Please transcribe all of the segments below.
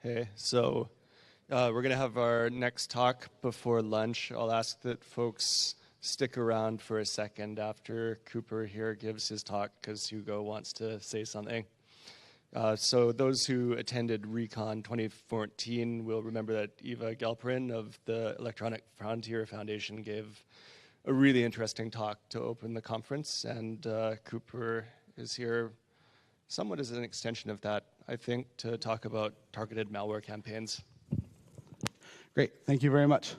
Hey, so we're going to have our next talk before lunch. I'll ask that folks stick around for a second after Cooper here gives his talk, because Hugo wants to say something. So those who attended REcon 2014 will remember that Eva Galperin of the Electronic Frontier Foundation gave a really interesting talk to open the conference, and Cooper is here somewhat as an extension of that, I think, to talk about targeted malware campaigns. Great, thank you very much.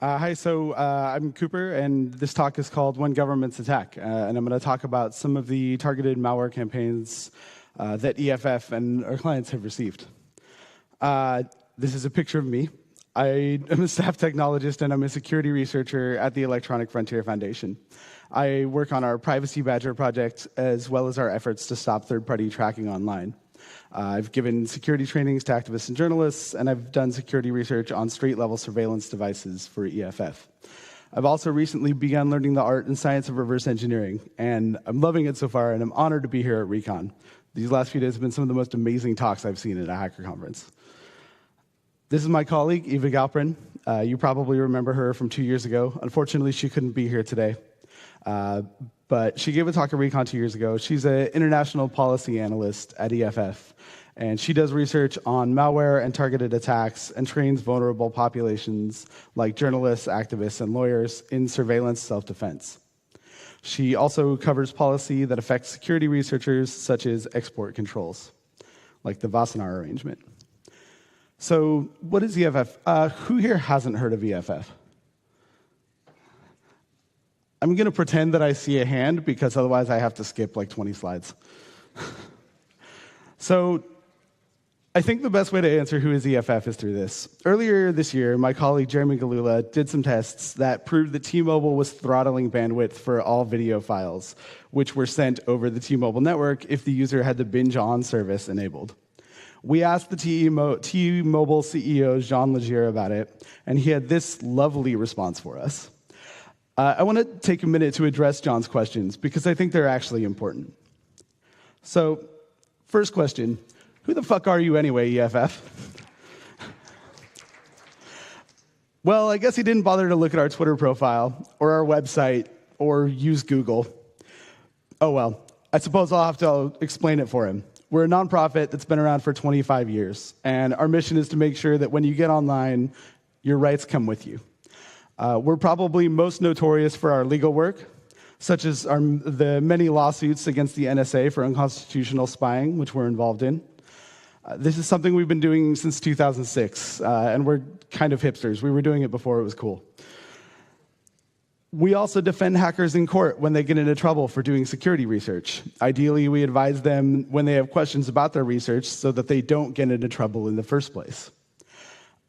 Hi, so I'm Cooper, and this talk is called When Governments Attack, and I'm going to talk about some of the targeted malware campaigns that EFF and our clients have received. This is a picture of me. I am a staff technologist, and I'm a security researcher at the Electronic Frontier Foundation. I work on our Privacy Badger project, as well as our efforts to stop third-party tracking online. I've given security trainings to activists and journalists, and I've done security research on street-level surveillance devices for EFF. I've also recently begun learning the art and science of reverse engineering, and I'm loving it so far, and I'm honored to be here at REcon. These last few days have been some of the most amazing talks I've seen at a hacker conference. This is my colleague, Eva Galperin. You probably remember her from 2 years ago. Unfortunately, she couldn't be here today. But she gave a talk at REcon 2 years ago. She's an international policy analyst at EFF, and she does research on malware and targeted attacks and trains vulnerable populations like journalists, activists, and lawyers in surveillance self-defense. She also covers policy that affects security researchers, such as export controls, like the Wassenaar arrangement. So what is EFF? Who here hasn't heard of EFF? I'm going to pretend that I see a hand, because otherwise I have to skip like 20 slides. So I think the best way to answer who is EFF is through this. Earlier this year, my colleague Jeremy Galula did some tests that proved that T-Mobile was throttling bandwidth for all video files, which were sent over the T-Mobile network if the user had the binge-on service enabled. We asked the T-Mobile CEO, Jean Legier, about it, and he had this lovely response for us. I want to take a minute to address John's questions, because I think they're actually important. So, first question, who the fuck are you anyway, EFF? Well, I guess he didn't bother to look at our Twitter profile, or our website, or use Google. Oh well, I suppose I'll have to explain it for him. We're a nonprofit that's been around for 25 years, and our mission is to make sure that when you get online, your rights come with you. We're probably most notorious for our legal work, such as the many lawsuits against the NSA for unconstitutional spying, which we're involved in. This is something we've been doing since 2006, and we're kind of hipsters. We were doing it before it was cool. We also defend hackers in court when they get into trouble for doing security research. Ideally, we advise them when they have questions about their research so that they don't get into trouble in the first place.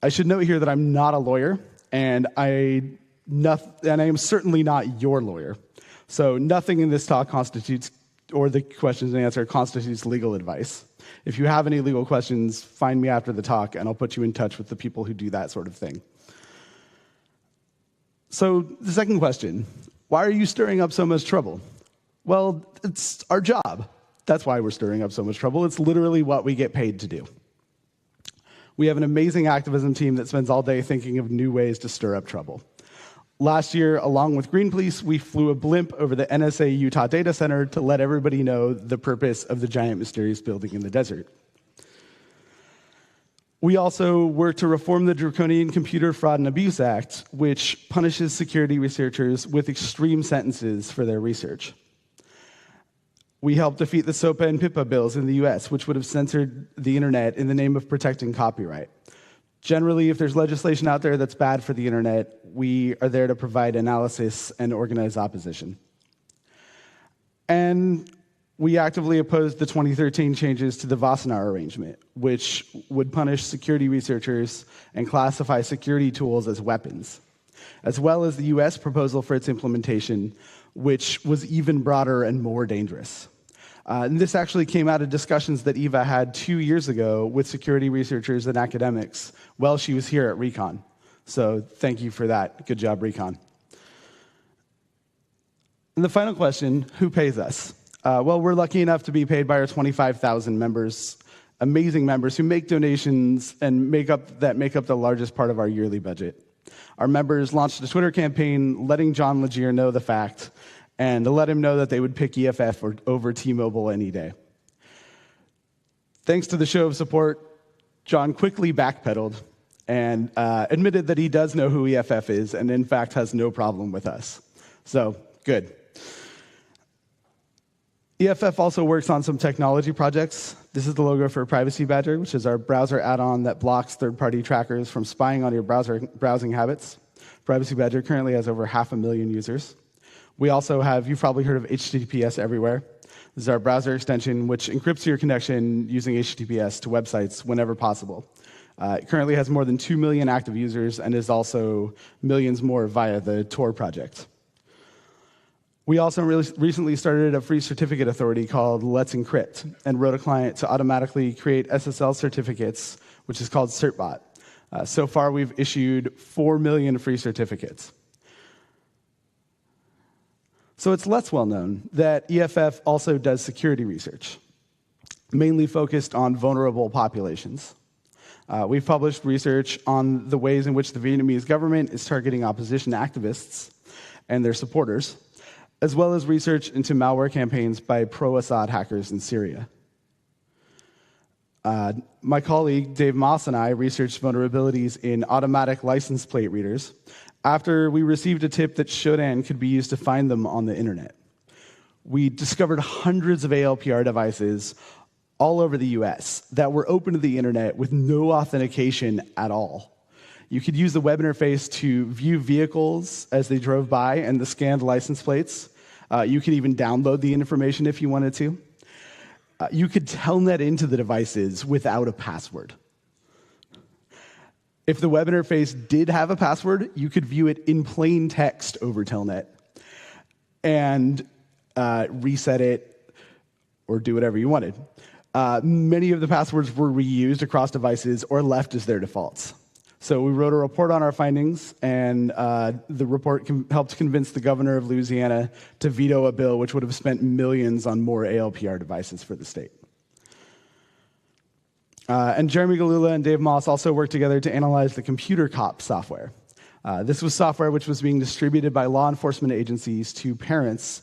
I should note here that I'm not a lawyer, and I am certainly not your lawyer. So nothing in this talk constitutes, or the questions and answer constitutes legal advice. If you have any legal questions, find me after the talk, and I'll put you in touch with the people who do that sort of thing. So the second question, why are you stirring up so much trouble? Well, it's our job. That's why we're stirring up so much trouble. It's literally what we get paid to do. We have an amazing activism team that spends all day thinking of new ways to stir up trouble. Last year, along with Greenpeace, we flew a blimp over the NSA Utah data center to let everybody know the purpose of the giant mysterious building in the desert. We also work to reform the Draconian Computer Fraud and Abuse Act, which punishes security researchers with extreme sentences for their research. We helped defeat the SOPA and PIPA bills in the US, which would have censored the internet in the name of protecting copyright. Generally, if there's legislation out there that's bad for the internet, we are there to provide analysis and organize opposition. And we actively opposed the 2013 changes to the Wassenaar arrangement, which would punish security researchers and classify security tools as weapons, as well as the US proposal for its implementation, which was even broader and more dangerous. And this actually came out of discussions that Eva had 2 years ago with security researchers and academics while she was here at REcon. So thank you for that. Good job, REcon. And the final question, who pays us? Well, we're lucky enough to be paid by our 25,000 members amazing members who make donations and make up the largest part of our yearly budget. Our members launched a Twitter campaign letting John Legere know the fact and to let him know that they would pick EFF over T-Mobile any day. Thanks to the show of support, John quickly backpedaled and admitted that he does know who EFF is and, in fact, has no problem with us. So, good. EFF also works on some technology projects. This is the logo for Privacy Badger, which is our browser add-on that blocks third-party trackers from spying on your browsing habits. Privacy Badger currently has over 500,000 users. We also have, you've probably heard of HTTPS Everywhere. This is our browser extension, which encrypts your connection using HTTPS to websites whenever possible. It currently has more than 2 million active users and is also millions more via the Tor project. We also recently started a free certificate authority called Let's Encrypt and wrote a client to automatically create SSL certificates, which is called CertBot. So far, we've issued 4 million free certificates. So it's less well known that EFF also does security research, mainly focused on vulnerable populations. We've published research on the ways in which the Vietnamese government is targeting opposition activists and their supporters, as well as research into malware campaigns by pro-Assad hackers in Syria. My colleague, Dave Moss, and I researched vulnerabilities in automatic license plate readers after we received a tip that Shodan could be used to find them on the internet. We discovered hundreds of ALPR devices all over the US that were open to the internet with no authentication at all. You could use the web interface to view vehicles as they drove by and the scanned license plates. You could even download the information if you wanted to. You could telnet into the devices without a password. If the web interface did have a password, you could view it in plain text over telnet and reset it or do whatever you wanted. Many of the passwords were reused across devices or left as their defaults. So we wrote a report on our findings, and the report helped convince the governor of Louisiana to veto a bill which would have spent millions on more ALPR devices for the state. And Jeremy Galula and Dave Moss also worked together to analyze the computer cop software. This was software which was being distributed by law enforcement agencies to parents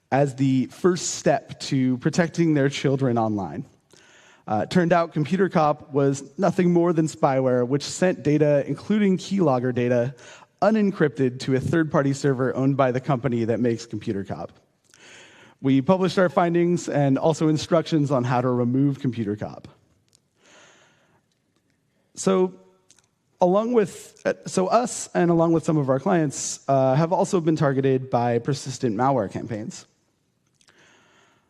as the first step to protecting their children online. It turned out Computer Cop was nothing more than spyware which sent data, including keylogger data, unencrypted to a third-party server owned by the company that makes Computer Cop. We published our findings and also instructions on how to remove Computer Cop. So us and along with some of our clients have also been targeted by persistent malware campaigns.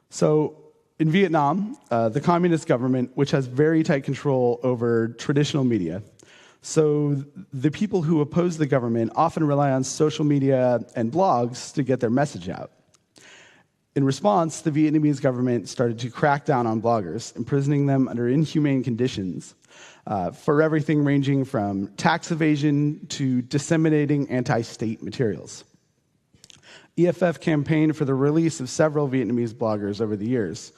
So in Vietnam, the communist government, which has very tight control over traditional media, so the people who oppose the government often rely on social media and blogs to get their message out. In response, the Vietnamese government started to crack down on bloggers, imprisoning them under inhumane conditions for everything ranging from tax evasion to disseminating anti-state materials. EFF campaigned for the release of several Vietnamese bloggers over the years,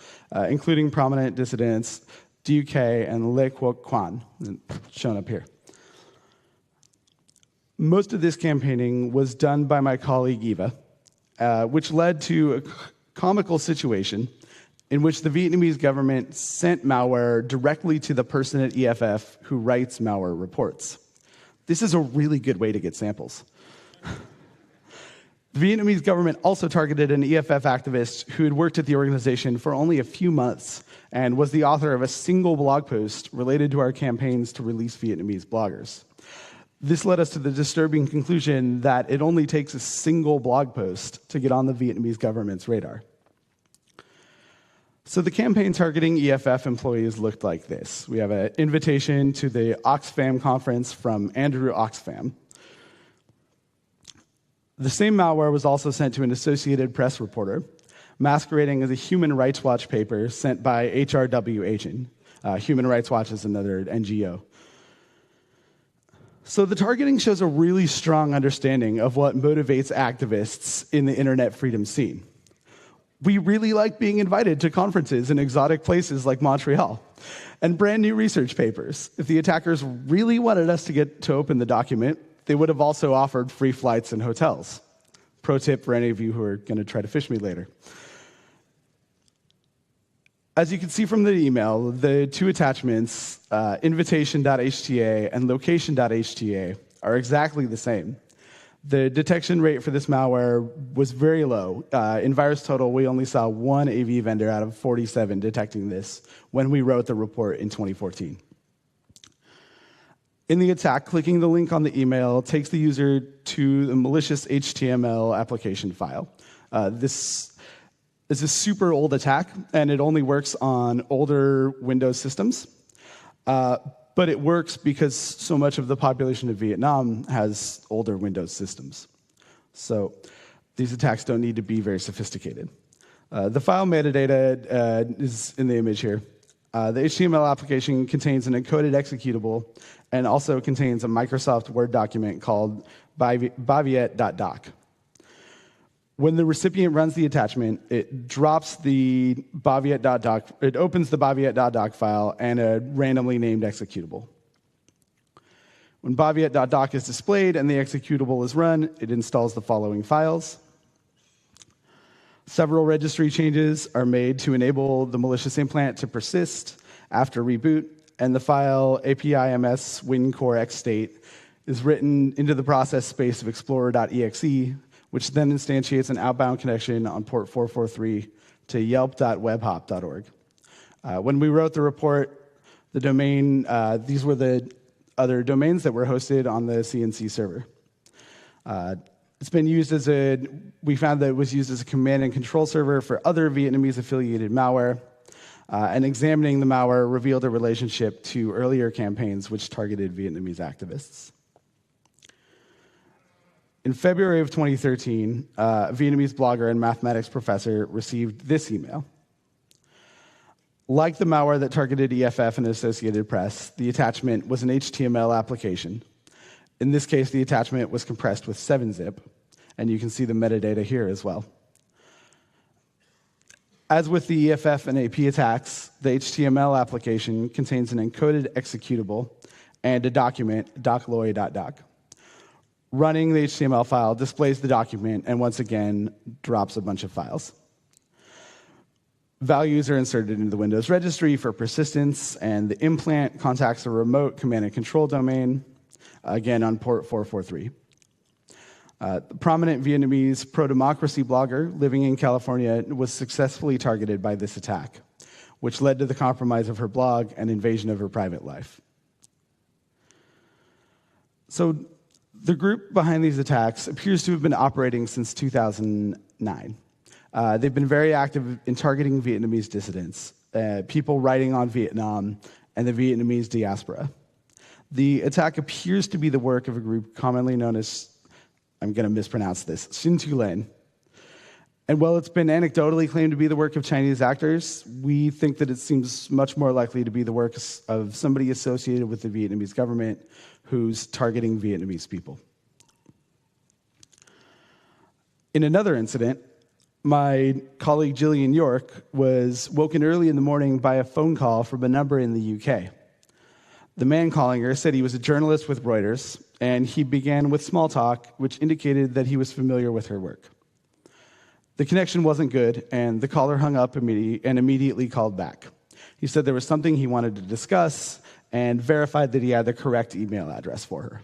including prominent dissidents DUK and Le Quoc Quan, shown up here. Most of this campaigning was done by my colleague Eva, which led to a comical situation in which the Vietnamese government sent malware directly to the person at EFF who writes malware reports. This is a really good way to get samples. The Vietnamese government also targeted an EFF activist who had worked at the organization for only a few months and was the author of a single blog post related to our campaigns to release Vietnamese bloggers. This led us to the disturbing conclusion that it only takes a single blog post to get on the Vietnamese government's radar. So the campaign targeting EFF employees looked like this. We have an invitation to the Oxfam conference from Andrew Oxfam. The same malware was also sent to an Associated Press reporter, masquerading as a Human Rights Watch paper sent by HRW Agent. Human Rights Watch is another NGO. So the targeting shows a really strong understanding of what motivates activists in the internet freedom scene. We really like being invited to conferences in exotic places like Montreal and brand new research papers. If the attackers really wanted us to get to open the document, they would have also offered free flights and hotels. Pro tip for any of you who are going to try to phish me later. As you can see from the email, the two attachments, invitation.hta and location.hta, are exactly the same. The detection rate for this malware was very low. In VirusTotal, we only saw one AV vendor out of 47 detecting this when we wrote the report in 2014. In the attack, clicking the link on the email takes the user to the malicious HTML application file. This is a super old attack, and it only works on older Windows systems. But it works because so much of the population of Vietnam has older Windows systems. So these attacks don't need to be very sophisticated. The file metadata is in the image here. The HTML application contains an encoded executable and also contains a Microsoft Word document called baviet.doc. When the recipient runs the attachment, it drops the baviet.doc, it opens the baviet.doc file and a randomly named executable. When baviet.doc is displayed and the executable is run, it installs the following files. Several registry changes are made to enable the malicious implant to persist after reboot, and the file APIMS wincore_xstate is written into the process space of explorer.exe, which then instantiates an outbound connection on port 443 to yelp.webhop.org. When we wrote the report, the domain, these were the other domains that were hosted on the CNC server. It's been used as we found that it was used as a command and control server for other Vietnamese-affiliated malware, and examining the malware revealed a relationship to earlier campaigns which targeted Vietnamese activists. In February of 2013, a Vietnamese blogger and mathematics professor received this email. Like the malware that targeted EFF and Associated Press, the attachment was an HTML application. In this case, the attachment was compressed with 7-zip, and you can see the metadata here as well. As with the EFF and AP attacks, the HTML application contains an encoded executable and a document, docloy.doc. Running the HTML file displays the document and once again drops a bunch of files. Values are inserted into the Windows registry for persistence, and the implant contacts a remote command and control domain, again on port 443. The prominent Vietnamese pro-democracy blogger living in California was successfully targeted by this attack, which led to the compromise of her blog and invasion of her private life. So the group behind these attacks appears to have been operating since 2009. They've been very active in targeting Vietnamese dissidents, people writing on Vietnam, and the Vietnamese diaspora. The attack appears to be the work of a group commonly known as, I'm going to mispronounce this, Xin Tu Len. And while it's been anecdotally claimed to be the work of Chinese actors, we think that it seems much more likely to be the work of somebody associated with the Vietnamese government who's targeting Vietnamese people. In another incident, my colleague Gillian York was woken early in the morning by a phone call from a number in the UK. The man calling her said he was a journalist with Reuters, and he began with small talk, which indicated that he was familiar with her work. The connection wasn't good, and the caller hung up and immediately called back. He said there was something he wanted to discuss and verified that he had the correct email address for her.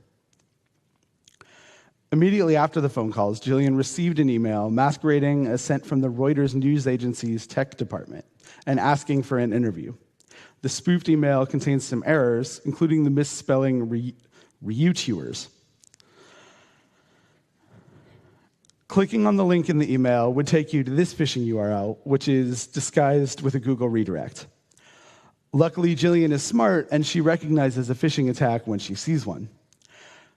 Immediately after the phone calls, Gillian received an email masquerading as sent from the Reuters news agency's tech department and asking for an interview. The spoofed email contains some errors, including the misspelling reuters. Clicking on the link in the email would take you to this phishing URL, which is disguised with a Google redirect. Luckily, Gillian is smart, and she recognizes a phishing attack when she sees one.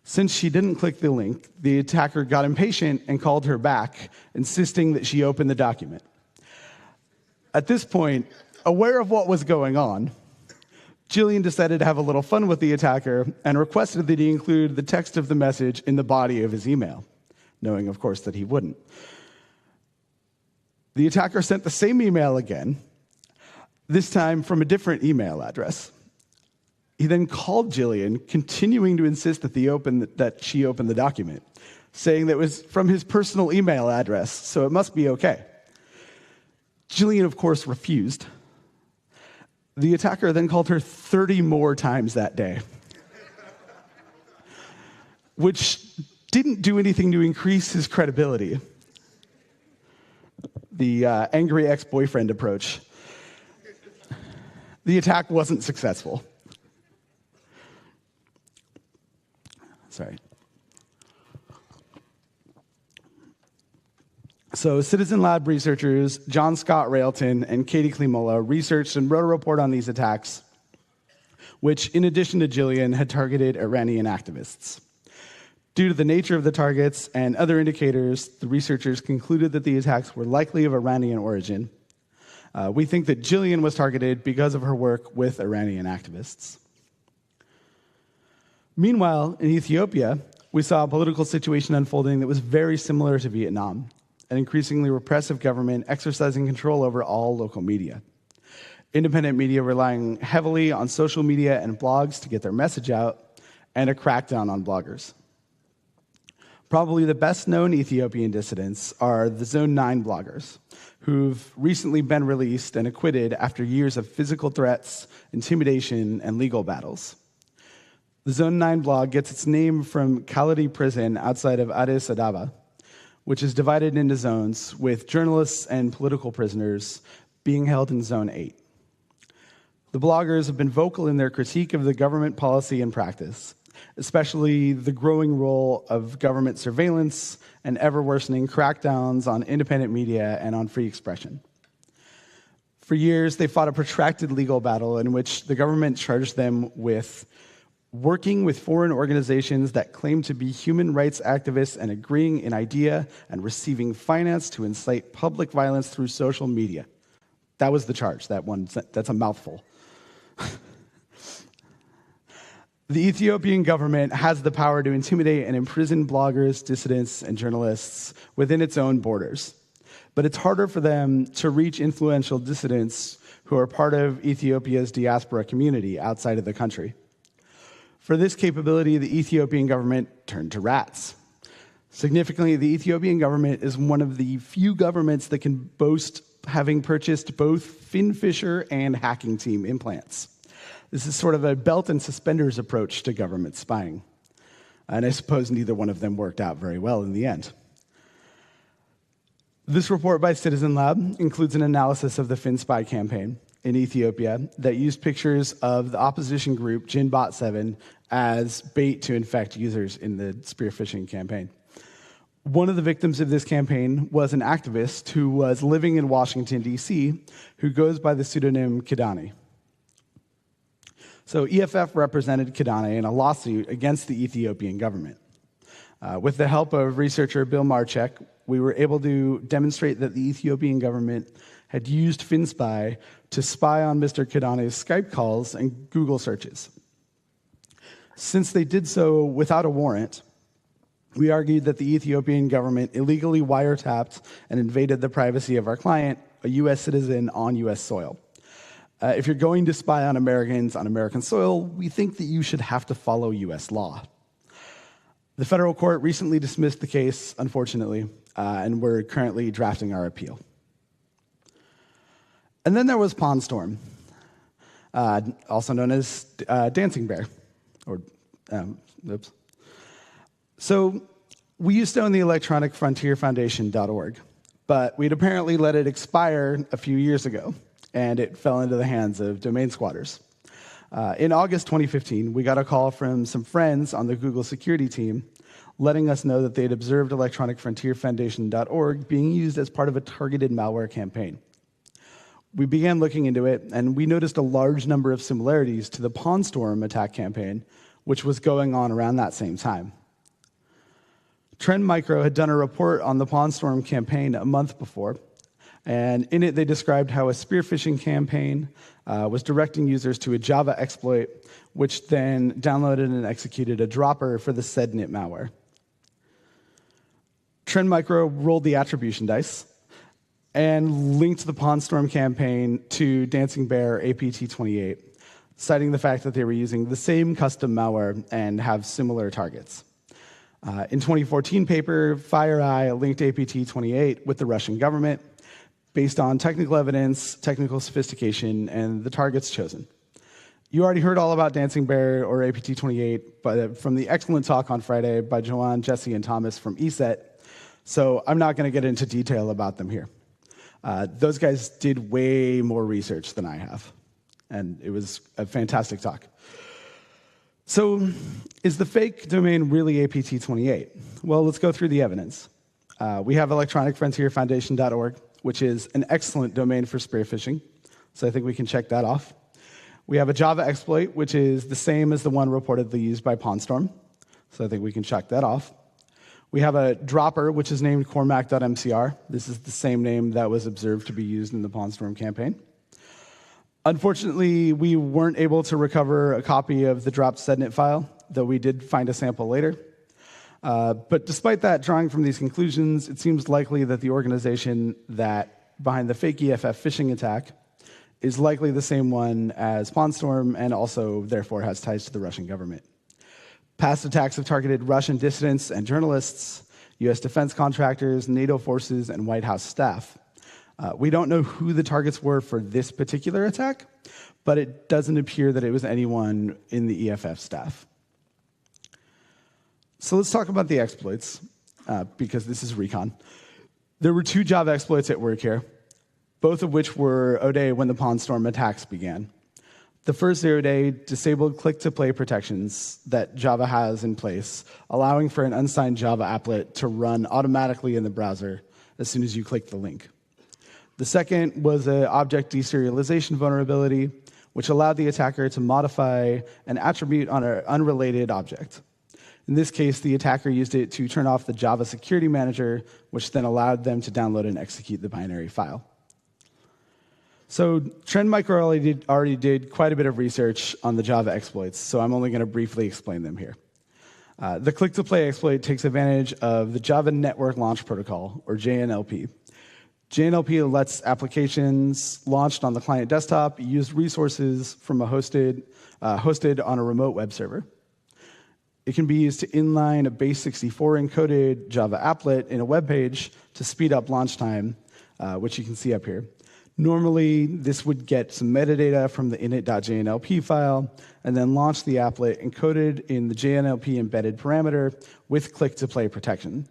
Since she didn't click the link, the attacker got impatient and called her back, insisting that she open the document. At this point, aware of what was going on, Gillian decided to have a little fun with the attacker and requested that he include the text of the message in the body of his email, knowing, of course, that he wouldn't. The attacker sent the same email again, this time from a different email address. He then called Jillian, continuing to insist that she open the document, saying that it was from his personal email address, so it must be okay. Jillian, of course, refused. The attacker then called her 30 more times that day, which didn't do anything to increase his credibility. The angry ex-boyfriend approach. The attack wasn't successful. Sorry. So Citizen Lab researchers John Scott Railton and Katie Klimola researched and wrote a report on these attacks, which, in addition to Jillian, had targeted Iranian activists. Due to the nature of the targets and other indicators, the researchers concluded that the attacks were likely of Iranian origin. We think that Jillian was targeted because of her work with Iranian activists. Meanwhile, in Ethiopia, we saw a political situation unfolding that was very similar to Vietnam, an increasingly repressive government exercising control over all local media. Independent media relying heavily on social media and blogs to get their message out, and a crackdown on bloggers. Probably the best-known Ethiopian dissidents are the Zone 9 bloggers, who've recently been released and acquitted after years of physical threats, intimidation, and legal battles. The Zone 9 blog gets its name from Kaladi prison outside of Addis Ababa, which is divided into zones, with journalists and political prisoners being held in Zone 8. The bloggers have been vocal in their critique of the government policy and practice, especially the growing role of government surveillance and ever-worsening crackdowns on independent media and on free expression. For years, they fought a protracted legal battle in which the government charged them with working with foreign organizations that claim to be human rights activists and agreeing in idea and receiving finance to incite public violence through social media. That was the charge, that's a mouthful. The Ethiopian government has the power to intimidate and imprison bloggers, dissidents, and journalists within its own borders. But it's harder for them to reach influential dissidents who are part of Ethiopia's diaspora community outside of the country. For this capability, the Ethiopian government turned to rats. Significantly, the Ethiopian government is one of the few governments that can boast having purchased both FinFisher and Hacking Team implants. This is sort of a belt and suspenders approach to government spying. And I suppose neither one of them worked out very well in the end. This report by Citizen Lab includes an analysis of the FinSpy campaign in Ethiopia that used pictures of the opposition group Jinbot 7 as bait to infect users in the spear phishing campaign. One of the victims of this campaign was an activist who was living in Washington, D.C., who goes by the pseudonym Kidani. So EFF represented Kidani in a lawsuit against the Ethiopian government. With the help of researcher Bill Marchek, we were able to demonstrate that the Ethiopian government had used FinSpy to spy on Mr. Kidani's Skype calls and Google searches. Since they did so without a warrant, we argued that the Ethiopian government illegally wiretapped and invaded the privacy of our client, a U.S. citizen on U.S. soil. If you're going to spy on Americans on American soil, we think that you should have to follow U.S. law. The federal court recently dismissed the case, unfortunately, and we're currently drafting our appeal. And then there was PawnStorm, also known as Dancing Bear, oops. So we used to own the electronic frontier foundation.org, but we'd apparently let it expire a few years ago, and it fell into the hands of domain squatters. In August 2015, we got a call from some friends on the Google security team letting us know that they'd observed electronicfrontierfoundation.org being used as part of a targeted malware campaign. We began looking into it, and we noticed a large number of similarities to the PawnStorm attack campaign, which was going on around that same time. Trend Micro had done a report on the PawnStorm campaign a month before, and in it they described how a spear phishing campaign was directing users to a Java exploit, which then downloaded and executed a dropper for the said NIT malware. Trend Micro rolled the attribution dice, and linked the PawnStorm campaign to Dancing Bear APT28, citing the fact that they were using the same custom malware and have similar targets. In 2014 paper, FireEye linked APT28 with the Russian government based on technical evidence, technical sophistication, and the targets chosen. You already heard all about Dancing Bear or APT28 but from the excellent talk on Friday by Joanne, Jesse, and Thomas from ESET, so I'm not going to get into detail about them here. Those guys did way more research than I have, and it was a fantastic talk. So, is the fake domain really APT28? Well, let's go through the evidence. We have electronicfrontierfoundation.org, which is an excellent domain for spear phishing, so I think we can check that off. We have a Java exploit, which is the same as the one reportedly used by PawnStorm, so I think we can check that off. We have a dropper, which is named cormac.mcr. This is the same name that was observed to be used in the PawnStorm campaign. Unfortunately, we weren't able to recover a copy of the dropped sednet file, though we did find a sample later. But despite that, drawing from these conclusions, it seems likely that the organization that behind the fake EFF phishing attack is likely the same one as PawnStorm and also, therefore, has ties to the Russian government. Past attacks have targeted Russian dissidents and journalists, U.S. defense contractors, NATO forces, and White House staff. We don't know who the targets were for this particular attack, but it doesn't appear that it was anyone in the EFF staff. So let's talk about the exploits, because this is REcon. There were 2 Java exploits at work here, both of which were 0-day when the PawnStorm attacks began. The first 0-day disabled click-to-play protections that Java has in place, allowing for an unsigned Java applet to run automatically in the browser as soon as you click the link. The second was an object deserialization vulnerability, which allowed the attacker to modify an attribute on an unrelated object. In this case, the attacker used it to turn off the Java Security Manager, which then allowed them to download and execute the binary file. So Trend Micro already did quite a bit of research on the Java exploits, so I'm only going to briefly explain them here. The click-to-play exploit takes advantage of the Java Network Launch Protocol, or JNLP. JNLP lets applications launched on the client desktop use resources from a hosted on a remote web server. It can be used to inline a base64 encoded Java applet in a web page to speed up launch time, which you can see up here. Normally, this would get some metadata from the init.jnlp file and then launch the applet encoded in the JNLP embedded parameter with click-to-play protection.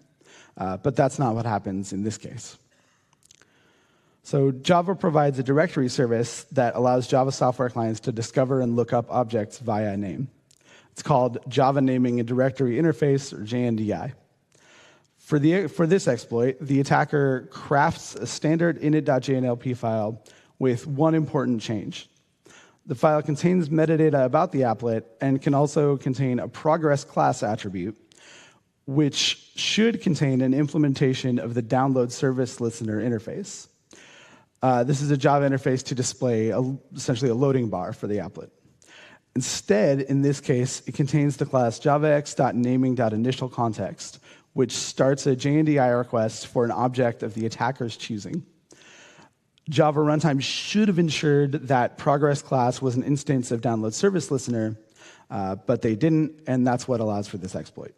But that's not what happens in this case. So Java provides a directory service that allows Java software clients to discover and look up objects via name. It's called Java Naming and Directory Interface, or JNDI. For this exploit, the attacker crafts a standard init.jnlp file with one important change. The file contains metadata about the applet and can also contain a progress class attribute, which should contain an implementation of the download service listener interface. This is a Java interface to display essentially a loading bar for the applet. Instead, in this case, it contains the class javax.naming.initialContext, which starts a JNDI request for an object of the attacker's choosing. Java runtime should have ensured that progress class was an instance of download service listener, but they didn't, and that's what allows for this exploit.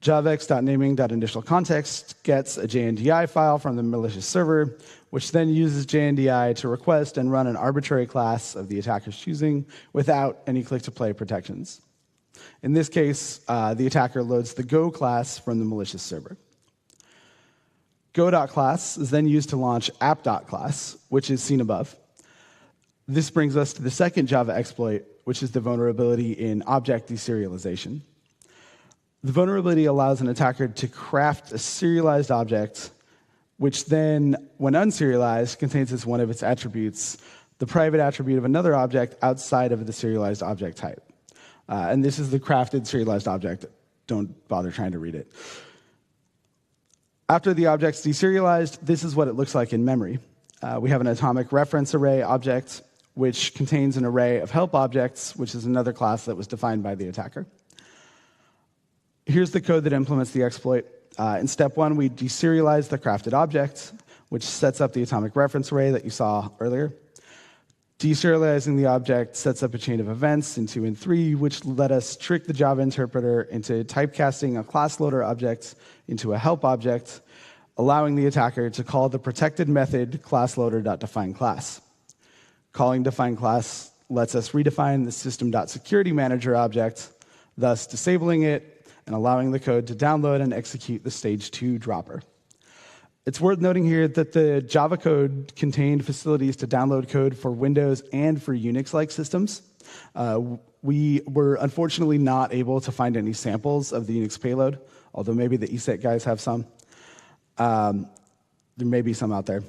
javax.naming.initialContext gets a JNDI file from the malicious server, which then uses JNDI to request and run an arbitrary class of the attacker's choosing without any click-to-play protections. In this case, the attacker loads the Go class from the malicious server. Go.class is then used to launch app.class, which is seen above. This brings us to the second Java exploit, which is the vulnerability in object deserialization. The vulnerability allows an attacker to craft a serialized object, which then, when unserialized, contains as one of its attributes the private attribute of another object outside of the serialized object type. And this is the crafted serialized object. Don't bother trying to read it. After the object's deserialized, this is what it looks like in memory. We have an atomic reference array object, which contains an array of help objects, which is another class that was defined by the attacker. Here's the code that implements the exploit. In step 1, we deserialize the crafted object. which sets up the atomic reference array that you saw earlier. Deserializing the object sets up a chain of events in 2 and 3, which let us trick the Java interpreter into typecasting a class loader object into a help object, allowing the attacker to call the protected method classloader.defineClass. Calling defineClass lets us redefine the system.securityManager object, thus disabling it and allowing the code to download and execute the stage 2 dropper. It's worth noting here that the Java code contained facilities to download code for Windows and for Unix-like systems. We were unfortunately not able to find any samples of the Unix payload, although maybe the ESET guys have some. There may be some out there.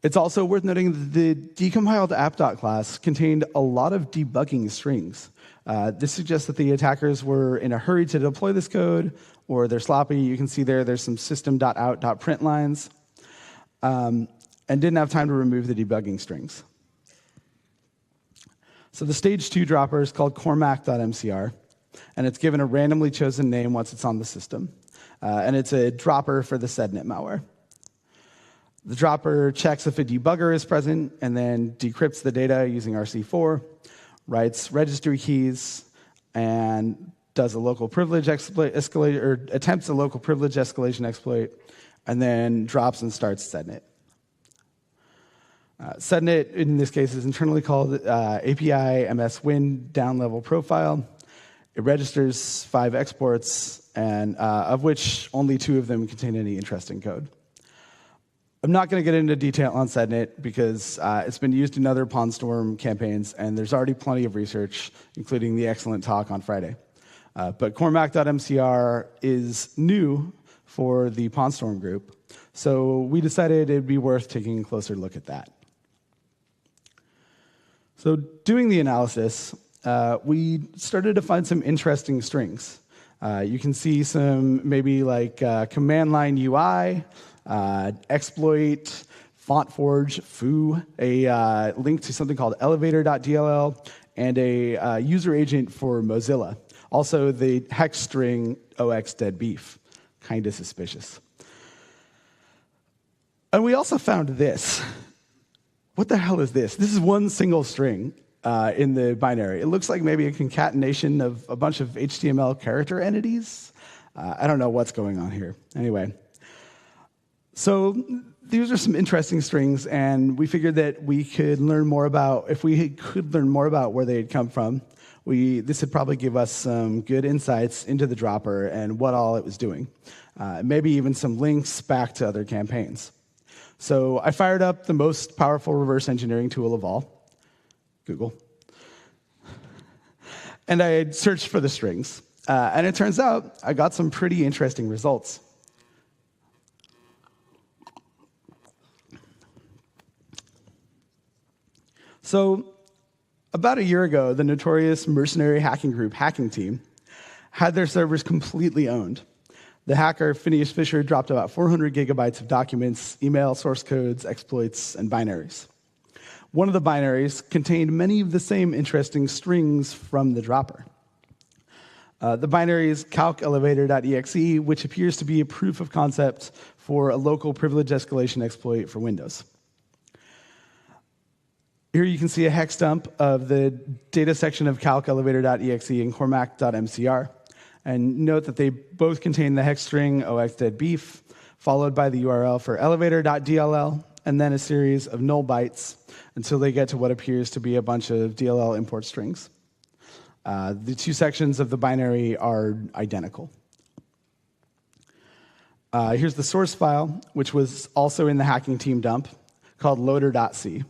It's also worth noting that the decompiled app.class contained a lot of debugging strings. This suggests that the attackers were in a hurry to deploy this code, or they're sloppy. You can see there's some system.out.print lines, and didn't have time to remove the debugging strings. So the stage 2 dropper is called cormac.mcr, and it's given a randomly chosen name once it's on the system. And it's a dropper for the sednet malware. The dropper checks if a debugger is present and then decrypts the data using RC4, writes registry keys, and does a local privilege escalate, or attempts a local privilege escalation exploit, and then drops and starts sednet. Sednet, in this case, is internally called API MS Win down level profile. It registers 5 exports, and of which only 2 of them contain any interesting code. I'm not going to get into detail on sednet because it's been used in other PwnStorm campaigns, and there's already plenty of research, including the excellent talk on Friday. But cormac.mcr is new for the PwnStorm group, so we decided it'd be worth taking a closer look at that. So doing the analysis, we started to find some interesting strings. You can see some maybe like command line UI, exploit, FontForge, foo, a link to something called elevator.dll, and a user agent for Mozilla. Also, the hex string OX dead beef. Kind of suspicious. And we also found this. What the hell is this? This is one single string in the binary. It looks like maybe a concatenation of a bunch of HTML character entities. I don't know what's going on here. Anyway. So these are some interesting strings, and we figured that we could learn more about, if we could learn more about where they had come from, this would probably give us some good insights into the dropper and what all it was doing. Maybe even some links back to other campaigns. So I fired up the most powerful reverse engineering tool of all, Google. And I searched for the strings. And it turns out I got some pretty interesting results. So about a year ago, the notorious mercenary hacking group Hacking Team had their servers completely owned. The hacker, Phineas Fisher, dropped about 400 gigabytes of documents, email, source codes, exploits, and binaries. One of the binaries contained many of the same interesting strings from the dropper. The binary is calcelevator.exe, which appears to be a proof of concept for a local privilege escalation exploit for Windows. Here you can see a hex dump of the data section of calcelevator.exe and cormac.mcr. And note that they both contain the hex string oxdeadbeef, followed by the URL for elevator.dll, and then a series of null bytes until they get to what appears to be a bunch of DLL import strings. The 2 sections of the binary are identical. Here's the source file, which was also in the Hacking Team dump, called loader.c.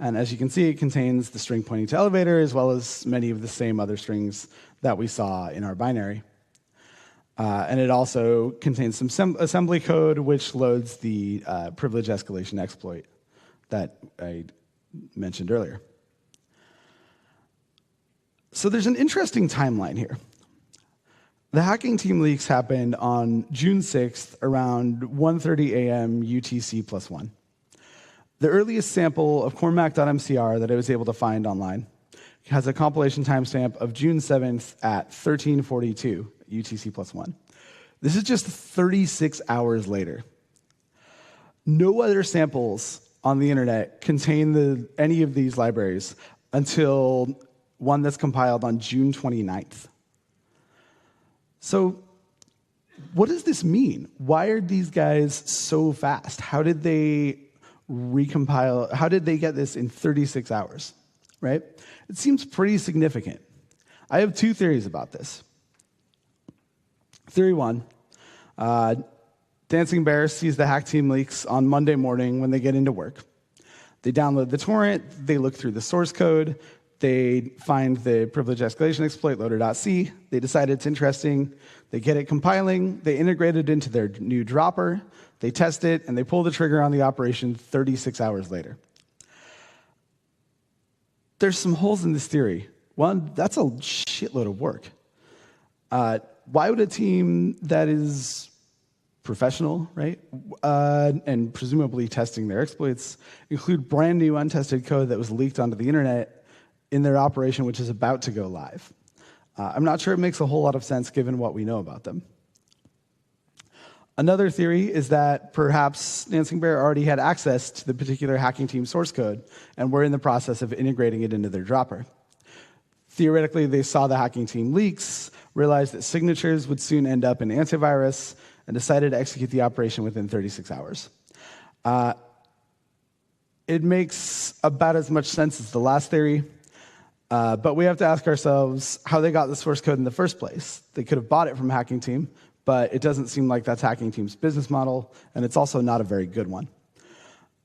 And as you can see, it contains the string pointing to elevator, as well as many of the same other strings that we saw in our binary. And it also contains some assembly code, which loads the privilege escalation exploit that I mentioned earlier. So there's an interesting timeline here. The Hacking Team leaks happened on June 6th around 1:30 a.m. UTC +1. The earliest sample of cormac.mcr that I was able to find online has a compilation timestamp of June 7th at 13:42 UTC +1. This is just 36 hours later. No other samples on the internet contain any of these libraries until one that's compiled on June 29th. So what does this mean? Why are these guys so fast? How did they recompile? How did they get this in 36 hours, right? It seems pretty significant. I have two theories about this. Theory one, Dancing Bear sees the hack team leaks on Monday morning when they get into work. They download the torrent, they look through the source code, they find the privilege escalation exploit loader.c, they decide it's interesting, they get it compiling, they integrate it into their new dropper, they test it, and they pull the trigger on the operation 36 hours later. There's some holes in this theory. One, that's a shitload of work. Why would a team that is professional, right, and presumably testing their exploits, include brand new untested code that was leaked onto the internet in their operation, which is about to go live? I'm not sure it makes a whole lot of sense given what we know about them. Another theory is that perhaps Dancing Bear already had access to the particular hacking team source code and were in the process of integrating it into their dropper. Theoretically, they saw the hacking team leaks, realized that signatures would soon end up in antivirus, and decided to execute the operation within 36 hours. It makes about as much sense as the last theory, but we have to ask ourselves how they got the source code in the first place. They could have bought it from Hacking Team, but it doesn't seem like that's Hacking Team's business model, and it's also not a very good one.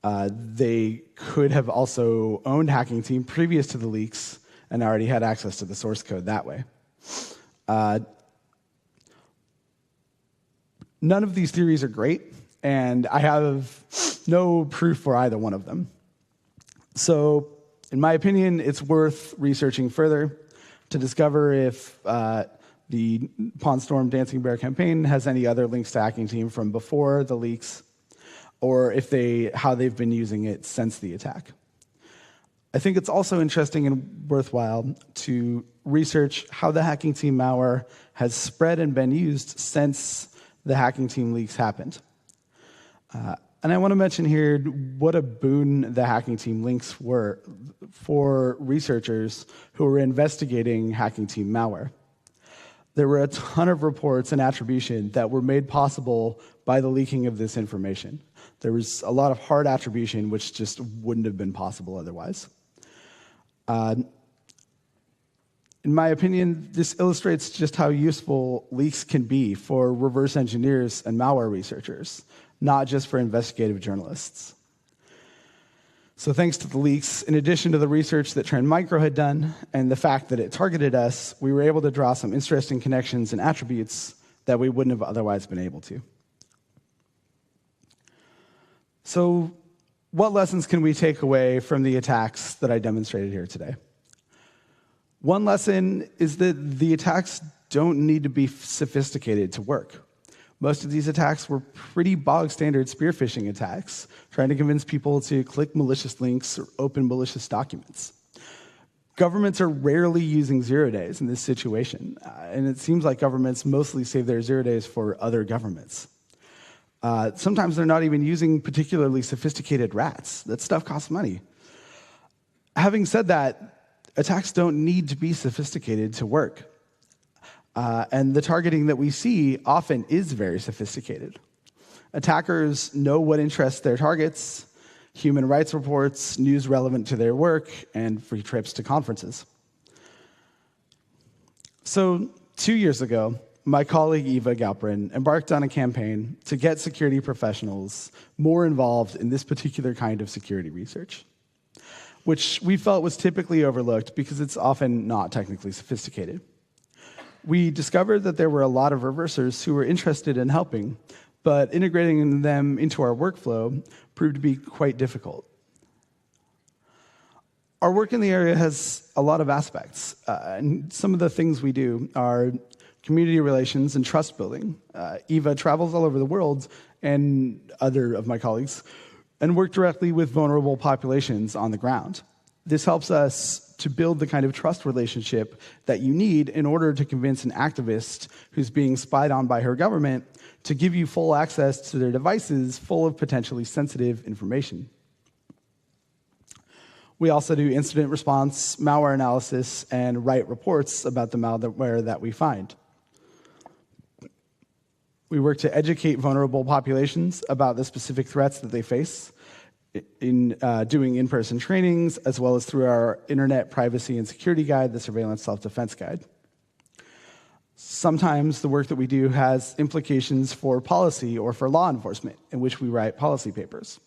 They could have also owned Hacking Team previous to the leaks and already had access to the source code that way. None of these theories are great, and I have no proof for either one of them. So, in my opinion, it's worth researching further to discover if the Pawn Storm Dancing Bear campaign has any other links to Hacking Team from before the leaks, or if how they've been using it since the attack. I think it's also interesting and worthwhile to research how the Hacking Team malware has spread and been used since the Hacking Team leaks happened. And I want to mention here what a boon the Hacking Team links were for researchers who were investigating Hacking Team malware. There were a ton of reports and attribution that were made possible by the leaking of this information. There was a lot of hard attribution which just wouldn't have been possible otherwise. In my opinion, this illustrates just how useful leaks can be for reverse engineers and malware researchers, not just for investigative journalists. So thanks to the leaks, in addition to the research that Trend Micro had done and the fact that it targeted us, we were able to draw some interesting connections and attributes that we wouldn't have otherwise been able to. So what lessons can we take away from the attacks that I demonstrated here today? One lesson is that the attacks don't need to be sophisticated to work. Most of these attacks were pretty bog-standard spear phishing attacks, trying to convince people to click malicious links or open malicious documents. Governments are rarely using 0 days in this situation, and it seems like governments mostly save their 0 days for other governments. Sometimes they're not even using particularly sophisticated rats. That stuff costs money. Having said that, attacks don't need to be sophisticated to work. And the targeting that we see often is very sophisticated. Attackers know what interests their targets: human rights reports, news relevant to their work, and free trips to conferences. So 2 years ago, my colleague Eva Galperin embarked on a campaign to get security professionals more involved in this particular kind of security research, which we felt was typically overlooked because it's often not technically sophisticated. We discovered that there were a lot of reversers who were interested in helping, but integrating them into our workflow proved to be quite difficult. Our work in the area has a lot of aspects, and some of the things we do are community relations and trust building. Eva travels all over the world, and other of my colleagues, and work directly with vulnerable populations on the ground. This helps us to build the kind of trust relationship that you need in order to convince an activist who's being spied on by her government to give you full access to their devices full of potentially sensitive information. We also do incident response, malware analysis, and write reports about the malware that we find. We work to educate vulnerable populations about the specific threats that they face in doing in-person trainings, as well as through our Internet Privacy and Security Guide, the Surveillance Self-Defense Guide. Sometimes the work that we do has implications for policy or for law enforcement, in which we write policy papers.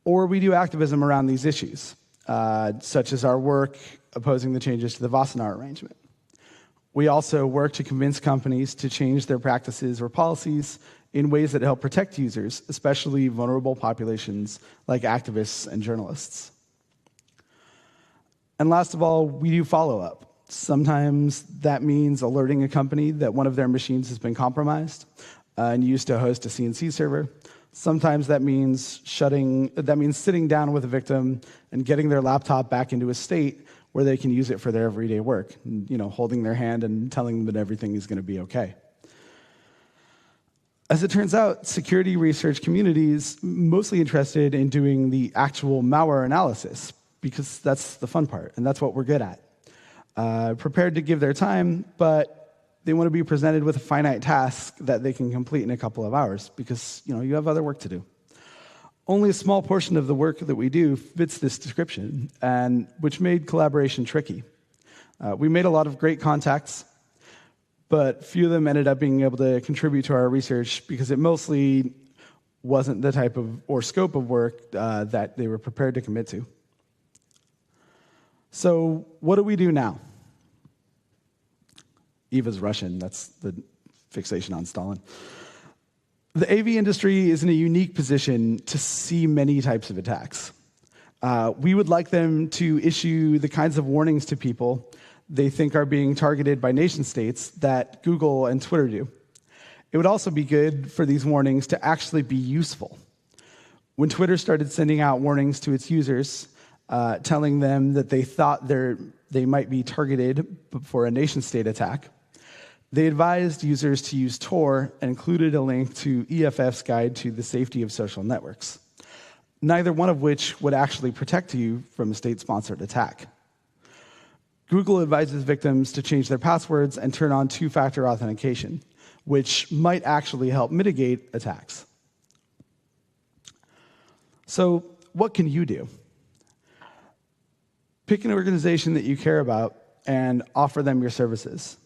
Or we do activism around these issues, such as our work opposing the changes to the Wassenaar Arrangement. We also work to convince companies to change their practices or policies in ways that help protect users, especially vulnerable populations like activists and journalists. And last of all, we do follow-up. Sometimes that means alerting a company that one of their machines has been compromised and used to host a CNC server. Sometimes that means sitting down with a victim and getting their laptop back into a state where they can use it for their everyday work, holding their hand and telling them that everything is going to be okay. As it turns out, security research community is mostly interested in doing the actual malware analysis because that's the fun part, and that's what we're good at. Prepared to give their time, but they want to be presented with a finite task that they can complete in a couple of hours because you have other work to do. Only a small portion of the work that we do fits this description, and which made collaboration tricky. We made a lot of great contacts, but few of them ended up being able to contribute to our research because it mostly wasn't the type of or scope of work that they were prepared to commit to. So what do we do now? Eva's Russian, that's the fixation on Stalin. The AV industry is in a unique position to see many types of attacks. We would like them to issue the kinds of warnings to people they think are being targeted by nation states that Google and Twitter do. It would also be good for these warnings to actually be useful. When Twitter started sending out warnings to its users, telling them that they thought they might be targeted for a nation-state attack, they advised users to use Tor and included a link to EFF's guide to the safety of social networks, neither one of which would actually protect you from a state-sponsored attack. Google advises victims to change their passwords and turn on two-factor authentication, which might actually help mitigate attacks. So, what can you do? Pick an organization that you care about and offer them your services.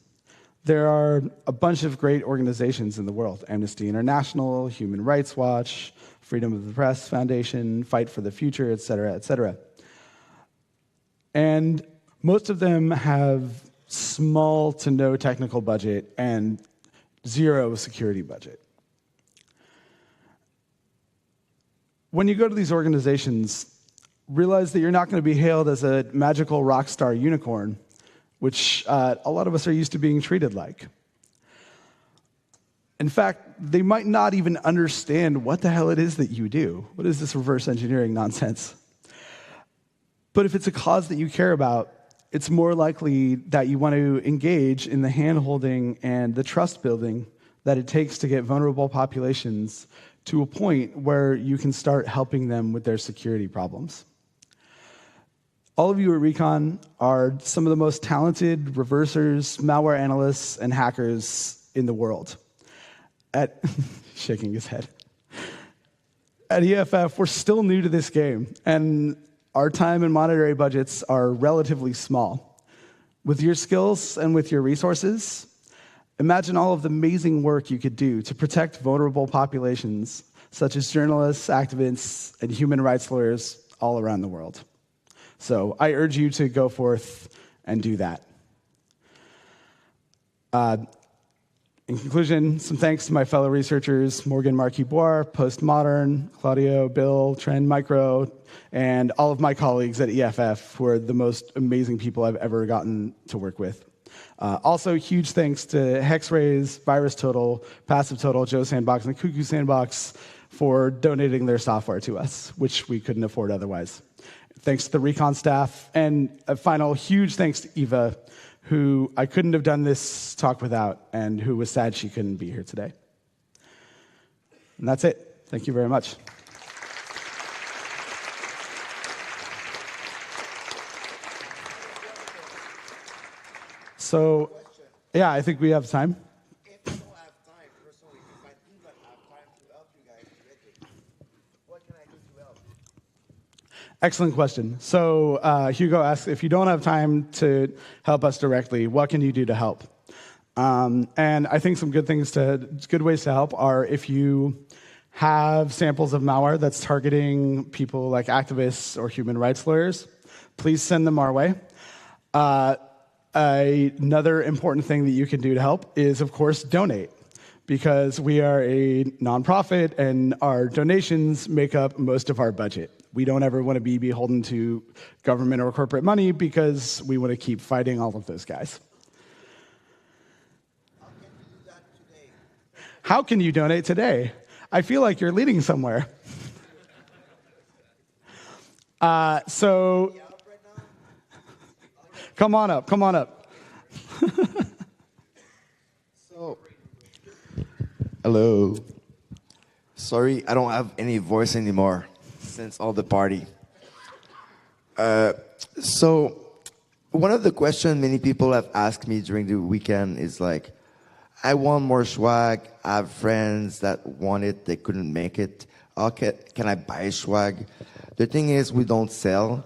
There are a bunch of great organizations in the world: Amnesty International, Human Rights Watch, Freedom of the Press Foundation, Fight for the Future, et cetera, et cetera. And most of them have small to no technical budget and zero security budget. When you go to these organizations, realize that you're not going to be hailed as a magical rock star unicorn, which a lot of us are used to being treated like. In fact, they might not even understand what the hell it is that you do. What is this reverse engineering nonsense? But if it's a cause that you care about, it's more likely that you want to engage in the hand-holding and the trust building that it takes to get vulnerable populations to a point where you can start helping them with their security problems. All of you at REcon are some of the most talented reversers, malware analysts, and hackers in the world. Shaking his head. At EFF, we're still new to this game, and our time and monetary budgets are relatively small. With your skills and with your resources, imagine all of the amazing work you could do to protect vulnerable populations, such as journalists, activists, and human rights lawyers all around the world. So I urge you to go forth and do that. In conclusion, some thanks to my fellow researchers, Morgan Marquis-Boire, Postmodern, Claudio, Bill, Trend Micro, and all of my colleagues at EFF, who are the most amazing people I've ever gotten to work with. Also, huge thanks to Hexrays, VirusTotal, PassiveTotal, Joe Sandbox, and Cuckoo Sandbox for donating their software to us, which we couldn't afford otherwise. Thanks to the REcon staff. And a final huge thanks to Eva, who I couldn't have done this talk without, and who was sad she couldn't be here today. And that's it. Thank you very much. So, yeah, I think we have time. If I don't have time, personally, if I do not have time to help you guys directly, what can I do to help? Excellent question. So Hugo asks, if you don't have time to help us directly, what can you do to help? And I think some good ways to help are if you have samples of malware that's targeting people like activists or human rights lawyers, please send them our way. Another important thing that you can do to help is, of course, donate, because we are a nonprofit and our donations make up most of our budget. We don't ever want to be beholden to government or corporate money because we want to keep fighting all of those guys. How can you donate today? I feel like you're leading somewhere. So come on up. So, hello. Sorry, I don't have any voice anymore since all the party. So, one of the questions many people have asked me during the weekend is like, I want more swag. I have friends that want it, they couldn't make it. How can I buy swag? The thing is, we don't sell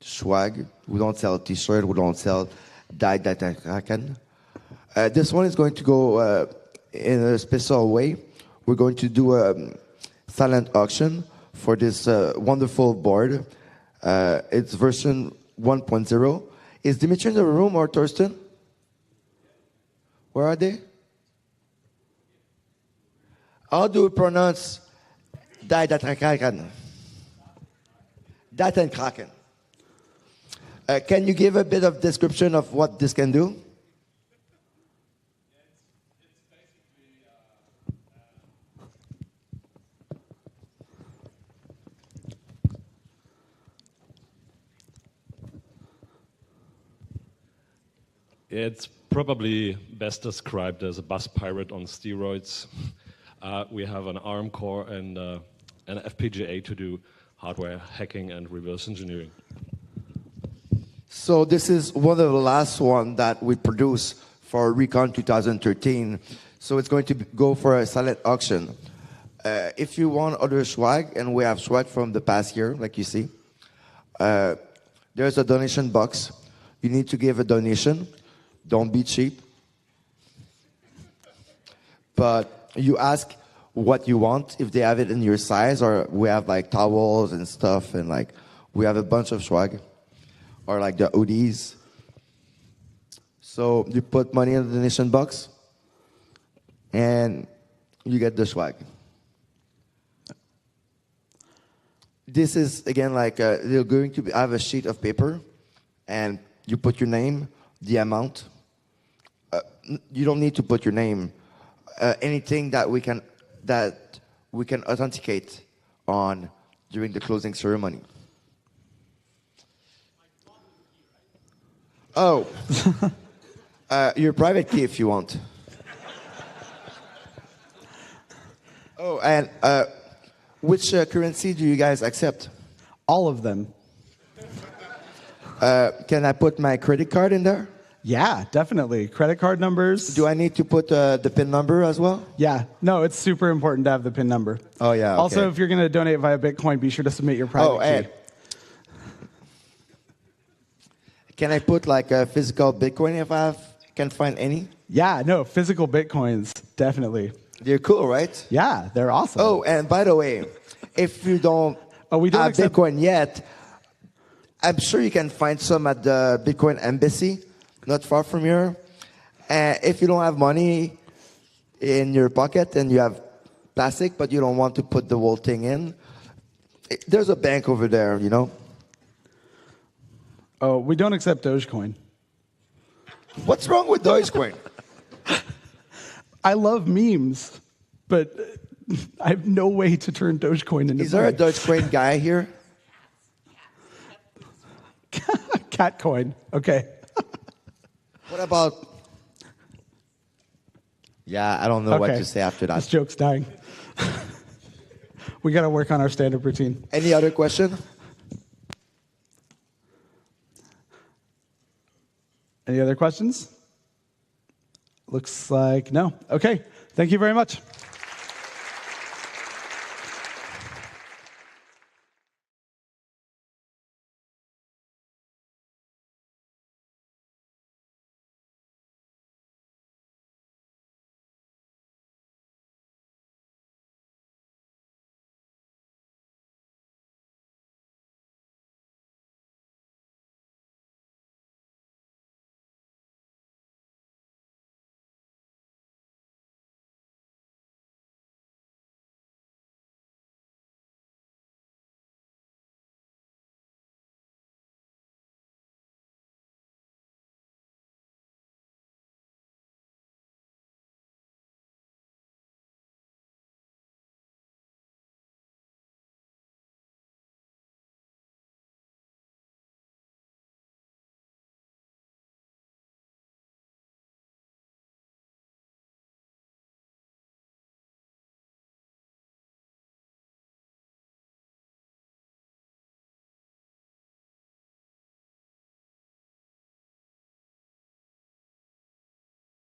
swag. We don't sell t-shirt. We don't sell REcon. This one is going to go in a special way. We're going to do a silent auction for this wonderful board. It's version 1.0. Is Dimitri in the room or Thorsten? Where are they? How do we pronounce REcon? REcon. Can you give a bit of description of what this can do? It's probably best described as a bus pirate on steroids. We have an ARM core and an FPGA to do hardware hacking and reverse engineering. So this is one of the last one that we produce for REcon 2013. So it's going to go for a silent auction. If you want other swag, and we have swag from the past year, like you see, there's a donation box. You need to give a donation. Don't be cheap. But you ask what you want, if they have it in your size, or we have like towels and stuff, and like we have a bunch of swag, or like the hoodies. So you put money in the donation box, and you get the swag. This is, again, like you're going to have a sheet of paper, and you put your name, the amount. You don't need to put your name. Anything that we can authenticate on during the closing ceremony. Oh, your private key if you want. Oh, and which currency do you guys accept? All of them. Can I put my credit card in there? Yeah, definitely. Credit card numbers. Do I need to put the PIN number as well? Yeah. No, it's super important to have the PIN number. Oh, yeah. Okay. Also, if you're going to donate via Bitcoin, be sure to submit your private key. And can I put like a physical Bitcoin if I can find any? Yeah, no, physical Bitcoins, definitely. They're cool, right? Yeah, they're awesome. Oh, and by the way, if you don't we don't have accept Bitcoin yet, I'm sure you can find some at the Bitcoin Embassy, not far from here. If you don't have money in your pocket and you have plastic, but you don't want to put the whole thing in, there's a bank over there, you know? Oh, we don't accept Dogecoin. What's wrong with Dogecoin? I love memes, but I have no way to turn Dogecoin into Is there a money. Dogecoin guy here? cat coin. Okay. What about? Yeah, I don't know what to say after that. This joke's dying. We got to work on our stand-up routine. Any other question? Any other questions? Looks like no. Okay. Thank you very much.